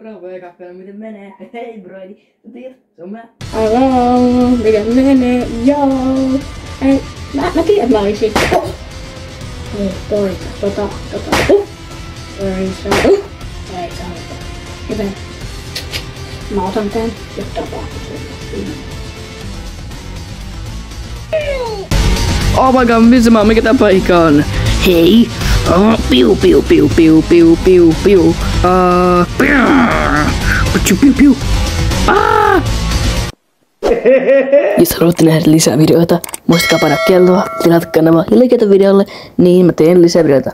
Rauhoja kakkana, miten menee? Hei broidi, sä tiedät, se on mä. Alo, miten menee? Joo. Ei, mä tiedän, että mä olin siitä. Ei, toisa. Ei saa. Hyvä. Mä otan tän, jotta tapahtuu. Oh my god, missä mä oon? Mikä tää paikka on? Hei! Piu. Piu. Jos haluatte nähdä lisää videoita, muistakaa painaa kelloa, tilata kanavaa ja likata videolle, niin mä teen lisää videoita.